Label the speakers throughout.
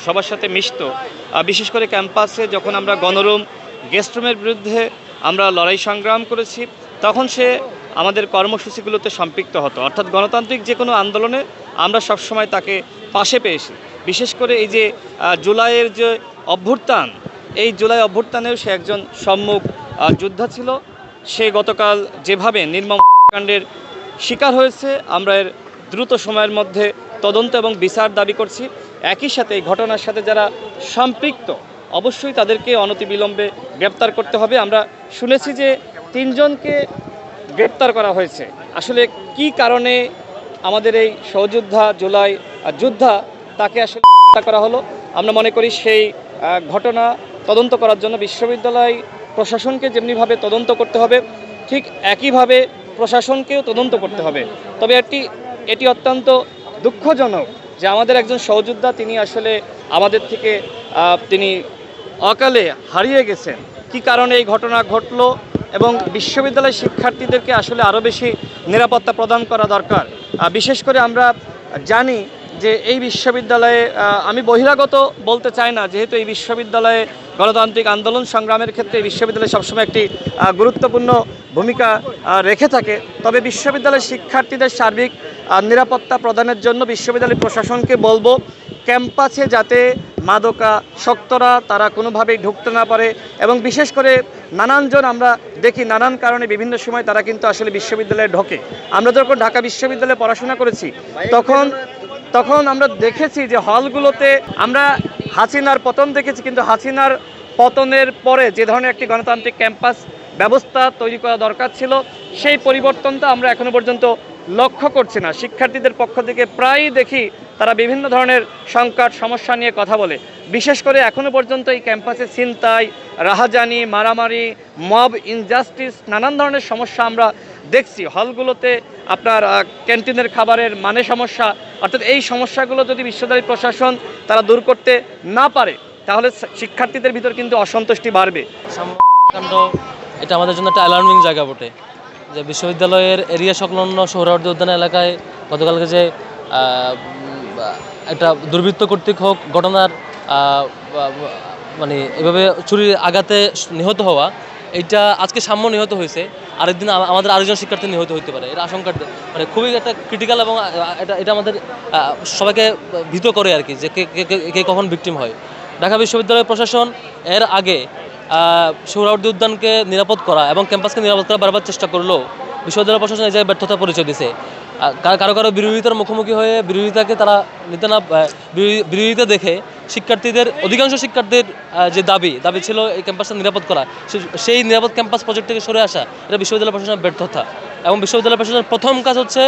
Speaker 1: সবার সাথে মিশতো। বিশেষ করে ক্যাম্পাসে যখন আমরা গণরুম গেস্ট রুমের বিরুদ্ধে আমরা লড়াই সংগ্রাম করেছি, তখন সে আমাদের কর্মসূচিগুলোতে সম্পৃক্ত হতো। অর্থাৎ গণতান্ত্রিক যে কোনো আন্দোলনে আমরা সবসময় তাকে পাশে পেয়েছি। বিশেষ করে এই যে জুলাইয়ের যে অভ্যুত্থান, এই জুলাই অভ্যুত্থানেও সে একজন সম্মুখ যোদ্ধা ছিল। সে গতকাল যেভাবে নির্মম কাণ্ডের শিকার হয়েছে, আমরা এর দ্রুত সময়ের মধ্যে তদন্ত এবং বিচার দাবি করছি। একই সাথে এই ঘটনার সাথে যারা সম্পৃক্ত, অবশ্যই তাদেরকে অনতিবিলম্বে গ্রেপ্তার করতে হবে। আমরা শুনেছি যে 3 জনকে গ্রেপ্তার করা হয়েছে। আসলে কি কারণে আমাদের এই সহযোদ্ধা জুলাই যোদ্ধা তাকে আসলে হত্যা করা হলো, আমরা মনে করি সেই ঘটনা তদন্ত করার জন্য বিশ্ববিদ্যালয় প্রশাসনকে যেমনিভাবে তদন্ত করতে হবে, ঠিক একইভাবে প্রশাসনকেও তদন্ত করতে হবে। তবে এটি অত্যন্ত দুঃখজনক যে আমাদের একজন সহযোদ্ধা তিনি আসলে আমাদের থেকে তিনি অকালে হারিয়ে গেছেন। কি কারণে এই ঘটনা ঘটলো এবং বিশ্ববিদ্যালয়ের শিক্ষার্থীদেরকে আসলে আরও বেশি নিরাপত্তা প্রদান করা দরকার। বিশেষ করে আমরা জানি যে এই বিশ্ববিদ্যালয়ে, আমি বহিরাগত বলতে চাই না, যেহেতু এই বিশ্ববিদ্যালয়ে গণতান্ত্রিক আন্দোলন সংগ্রামের ক্ষেত্রে এই বিশ্ববিদ্যালয় সবসময় একটি গুরুত্বপূর্ণ ভূমিকা রেখে থাকে। তবে বিশ্ববিদ্যালয়ের শিক্ষার্থীদের সার্বিক নিরাপত্তা প্রদানের জন্য বিশ্ববিদ্যালয় প্রশাসনকে বলবো, ক্যাম্পাসে যাতে মাদকাসক্তরা তারা কোনোভাবেই ঢুকতে না পারে। এবং বিশেষ করে নানানজন আমরা দেখি নানান কারণে বিভিন্ন সময় তারা কিন্তু আসলে বিশ্ববিদ্যালয়ে ঢোকে। আমরা যখন ঢাকা বিশ্ববিদ্যালয়ে পড়াশোনা করেছি তখন আমরা দেখেছি যে হলগুলোতে আমরা হাসিনার পতন দেখেছি, কিন্তু হাসিনার পতনের পরে যে ধরনের একটি গণতান্ত্রিক ক্যাম্পাস ব্যবস্থা তৈরি করা দরকার ছিল, সেই পরিবর্তনটা আমরা এখনো পর্যন্ত লক্ষ্য করছি না। শিক্ষার্থীদের পক্ষ থেকে প্রায়ই দেখি তারা বিভিন্ন ধরনের সংকট সমস্যা নিয়ে কথা বলে। বিশেষ করে এখনো পর্যন্ত এই ক্যাম্পাসে ছিনতাই, রাহাজানি, মারামারি, মব ইনজাস্টিস, নানান ধরনের সমস্যা আমরা দেখছি। হলগুলোতে আপনার ক্যান্টিনের খাবারের মানে সমস্যা, অর্থাৎ এই সমস্যাগুলো যদি বিশ্ববিদ্যালয় প্রশাসন তারা দূর করতে না পারে, তাহলে শিক্ষার্থীদের ভিতর কিন্তু অসন্তুষ্টি বাড়বে।
Speaker 2: এটা আমাদের জন্য একটা অ্যালার্মিং জায়গা বটে যে বিশ্ববিদ্যালয়ের এরিয়া সংলগ্ন সোহরাওয়ার্দী উদ্যান এলাকায় গতকালকে যে একটা দুর্বৃত্ত কর্তৃক হোক ঘটনার মানে এভাবে ছুরির আঘাতে নিহত হওয়া, এইটা আজকে সাম্য নিহত হয়েছে, আরেকদিন আমাদের আরেকজন শিক্ষার্থী নিহত হতে পারে। এটা আশঙ্কার মানে খুবই একটা ক্রিটিক্যাল, এবং এটা আমাদের সবাইকে ভীত করে আর কি, যে কে কখন ভিকটিম হয়। ঢাকা বিশ্ববিদ্যালয় প্রশাসন এর আগে সোহরাওয়ার্দী উদ্যানকে নিরাপদ করা এবং ক্যাম্পাসকে নিরাপদ করা বারবার চেষ্টা করলেও বিশ্ববিদ্যালয় প্রশাসন এই জায়গায় ব্যর্থতা পরিচয় দিয়েছে। কারো বিরোধিতার মুখোমুখি হয়ে বিরোধিতাকে তারা নিতে না, বিরোধিতা দেখে শিক্ষার্থীদের, অধিকাংশ শিক্ষার্থীর যে দাবি ছিল এই ক্যাম্পাসটা নিরাপদ করা, সেই নিরাপদ ক্যাম্পাস প্রজেক্ট থেকে সরে আসা, এটা বিশ্ববিদ্যালয় প্রশাসনের ব্যর্থতা। এবং বিশ্ববিদ্যালয় প্রশাসনের প্রথম কাজ হচ্ছে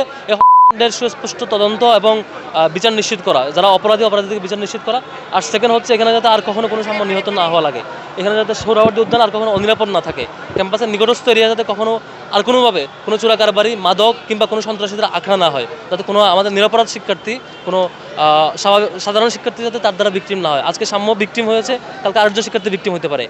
Speaker 2: সুস্পষ্ট তদন্ত এবং বিচার নিশ্চিত করা, যারা অপরাধীদের বিচার নিশ্চিত করা। আর সেকেন্ড হচ্ছে এখানে যাতে আর কখনো কোনো সময় নিহত না হওয়া লাগে, এখানে যাতে সোহরাওয়ার্দী উদ্যান আর কখনো অনিরাপদ না থাকে, ক্যাম্পাসের নিকটস্থ এরিয়া যাতে কখনো আর কোনোভাবে কোনো চোরা কারবারি, মাদক কিংবা কোনো সন্ত্রাসীদের আখড়া না হয়, যাতে কোনো আমাদের নিরপরাধ শিক্ষার্থী, কোনো সাধারণ শিক্ষার্থী যাতে তার দ্বারা ভিকটিম না হয়। আজকে সাম্য ভিকটিম হয়েছে, কালকে আরেকজন শিক্ষার্থী ভিকটিম হতে পারে।